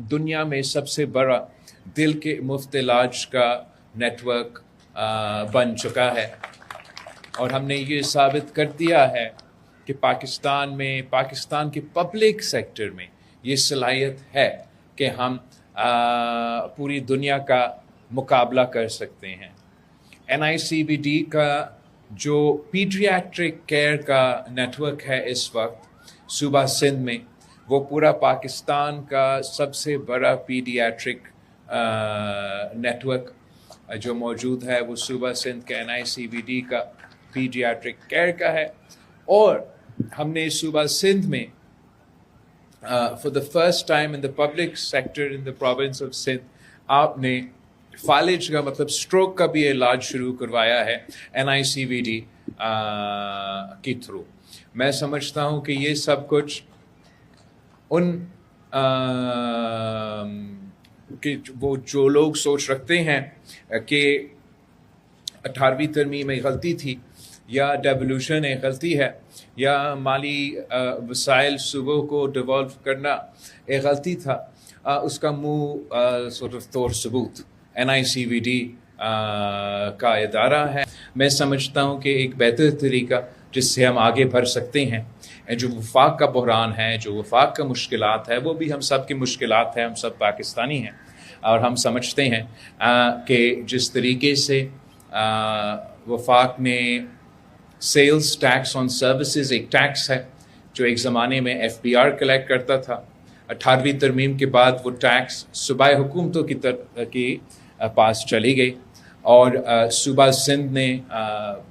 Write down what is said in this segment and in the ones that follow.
दुनिया में सबसे बड़ा दिल के मुफ्त इलाज का नेटवर्क बन चुका है और हमने ये साबित कर दिया है कि पाकिस्तान के पब्लिक सेक्टर में ये सलाहियत है कि हम पूरी दुनिया का मुकाबला कर सकते हैं। NICVD का जो पीडियाट्रिक केयर का नेटवर्क है इस वक्त सूबा सिंध में, वो पूरा पाकिस्तान का सबसे बड़ा पीडियाट्रिक नेटवर्क जो मौजूद है वो सूबा सिंध के NICVD का पीडियाट्रिक केयर का है। और हमने सूबा सिंध में for the first time in the public sector in the province of Sindh आपने फालिज का मतलब स्ट्रोक का भी इलाज शुरू करवाया है NICVD के थ्रू। मैं समझता हूँ कि ये सब कुछ उन कि वो जो लोग सोच रखते हैं कि 18वीं तरमीम में गलती थी या डेवोल्यूशन एक गलती है या माली वसाइल सूबों को डिवॉल्व करना एक गलती था, उसका मुँह तौर सबूत NICVD का इदारा है। मैं समझता हूँ कि एक बेहतर तरीका जिससे हम आगे बढ़ सकते हैं, जो वफाक का बहरान है, जो वफाक का मुश्किलात है, वो भी हम सब की मुश्किलात है, हम सब पाकिस्तानी हैं और हम समझते हैं कि जिस तरीके से वफाक ने सेल्स टैक्स ऑन सर्विसेज एक टैक्स है जो एक ज़माने में FBR कलेक्ट करता था, 18वीं तरमीम के बाद वो टैक्स सूबाई हुकूमतों की पास चली गई और सूबा सिंध ने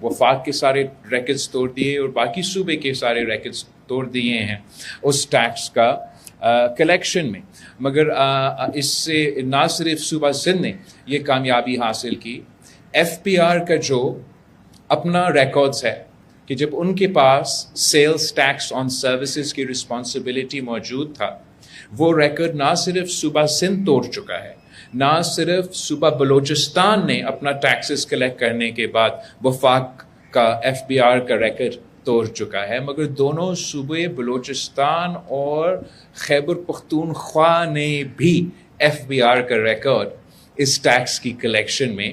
वफाक के सारे रैकेट्स तोड़ दिए और बाकी सूबे के सारे रैकेट्स तोड़ दिए हैं उस टैक्स का कलेक्शन में। मगर इससे ना सिर्फ सूबा सिंध ने ये कामयाबी हासिल की, FBR का जो अपना रिकॉर्ड्स है कि जब उनके पास सेल्स टैक्स ऑन सर्विसेज की रिस्पॉन्सिबिलिटी मौजूद था, वो रिकॉर्ड ना सिर्फ सूबा सिंध तोड़ चुका है, ना सिर्फ सूबा बलूचिस्तान ने अपना टैक्सेस कलेक्ट करने के बाद वफाक का FBR का रिकॉर्ड तोड़ चुका है, मगर दोनों सूबे बलूचिस्तान और खैबर पख्तूनख्वा ने भी FBR का रिकॉर्ड इस टैक्स की कलेक्शन में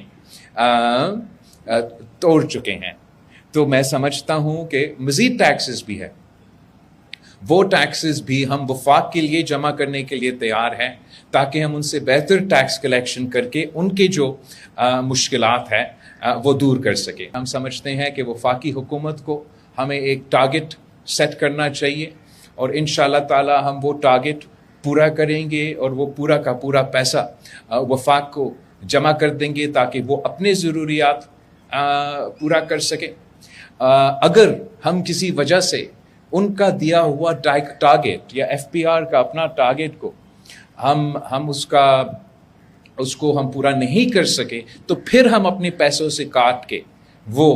तोड़ चुके हैं। तो मैं समझता हूँ कि मज़ीद टैक्सेस भी है, वो टैक्सेस भी हम वफाक के लिए जमा करने के लिए तैयार हैं ताकि हम उनसे बेहतर टैक्स कलेक्शन करके उनके जो मुश्किलात हैं वो दूर कर सकें। हम समझते हैं कि वफाकी हुकूमत को हमें एक टारगेट सेट करना चाहिए और इंशाअल्लाह ताला हम वो टारगेट पूरा करेंगे और वो पूरा का पूरा पैसा वफाक को जमा कर देंगे ताकि वो अपने ज़रूरियात पूरा कर सके। अगर हम किसी वजह से उनका दिया हुआ टारगेट या FBR का अपना टारगेट को हम उसको हम पूरा नहीं कर सके, तो फिर हम अपने पैसों से काट के वो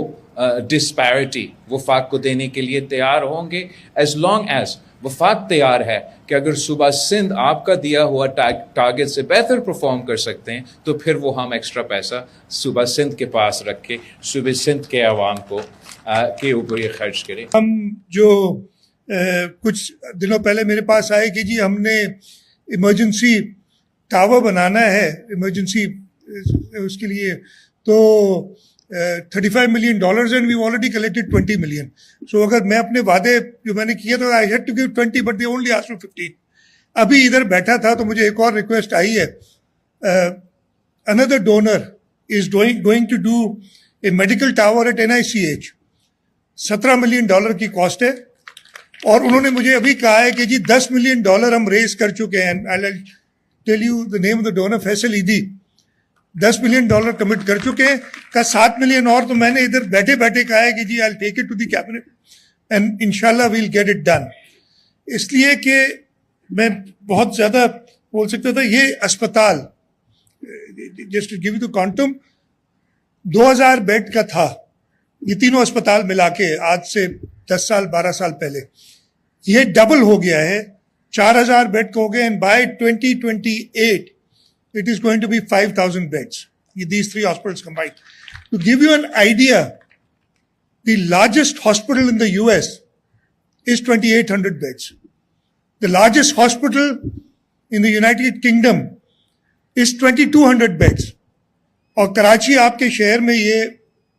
डिस्पैरिटी वफाक को देने के लिए तैयार होंगे, एज लॉन्ग एज वफाक तैयार है कि अगर सूबा सिंध आपका दिया हुआ टारगेट से बेहतर परफॉर्म कर सकते हैं तो फिर वो हम एक्स्ट्रा पैसा सूबा सिंध के पास रख के सूबे सिंध के आवाम को के ऊपर ये खर्च करें। हम जो कुछ दिनों पहले मेरे पास आए कि जी हमने इमरजेंसी टावर बनाना है इमरजेंसी उसके लिए, तो $35 million and we've already collected 20 million. So अगर मैं अपने वादे जो मैंने किया था, I had to give 20 but they only asked for 15. अभी इधर बैठा था तो मुझे एक और रिक्वेस्ट आई है, another donor is going to do a medical tower at NICH, $17 million की कॉस्ट है और उन्होंने मुझे अभी कहा है कि जी $10 million हम रेज कर चुके हैं। I'll tell you the name of the donor, Faisal ईदी, $10 million कमिट कर चुके हैं, का $7 million और तो मैंने इधर बैठे बैठे कहा है कि जी I take it to the cabinet and इंशाल्लाह वील गेट इट डन। इसलिए कि मैं बहुत ज्यादा बोल सकता था, ये अस्पताल just to give you the quantum 2000 bed का था, ये तीनों अस्पताल मिला के आज से 10 साल 12 साल पहले, ये डबल हो गया है, 4000 बेड का हो गए and bye 2028 it is going to be 5,000 beds. These three hospitals combined. To give you an idea, the largest hospital in the US is 2,800 beds. The largest hospital in the United Kingdom is 2200 beds. और कराची आपके शहर में ये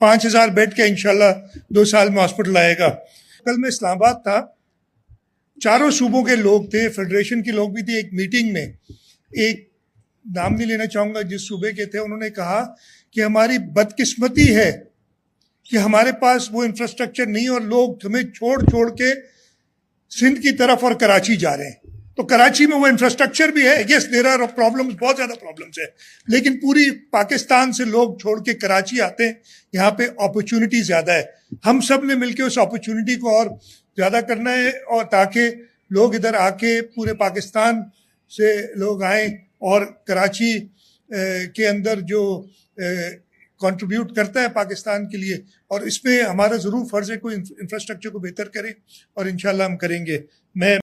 5000 bed का इंशाल्लाह 2 साल में hospital आएगा। कल मैं इस्लामाबाद था, चारों सूबों के लोग थे, फेडरेशन के लोग भी थे। एक मीटिंग में, एक नाम नहीं लेना चाहूँगा जिस सूबे के थे, उन्होंने कहा कि हमारी बदकिस्मती है कि हमारे पास वो इंफ्रास्ट्रक्चर नहीं और लोग हमें छोड़ छोड़ के सिंध की तरफ और कराची जा रहे हैं। तो कराची में वो इंफ्रास्ट्रक्चर भी है, यस देयर आर प्रॉब्लम्स, बहुत ज़्यादा प्रॉब्लम्स है, लेकिन पूरी पाकिस्तान से लोग छोड़ के कराची आते हैं। यहाँ पे अपॉर्चुनिटी ज़्यादा है। हम सब ने मिलकर उस अपॉर्चुनिटी को और ज़्यादा करना है, और ताकि लोग इधर आके पूरे पाकिस्तान से लोग आएँ और कराची के अंदर जो कंट्रीब्यूट करता है पाकिस्तान के लिए, और इसमें हमारा ज़रूर फ़र्ज़ है कोई इंफ्रास्ट्रक्चर को बेहतर करें, और इंशाल्लाह हम करेंगे। मैं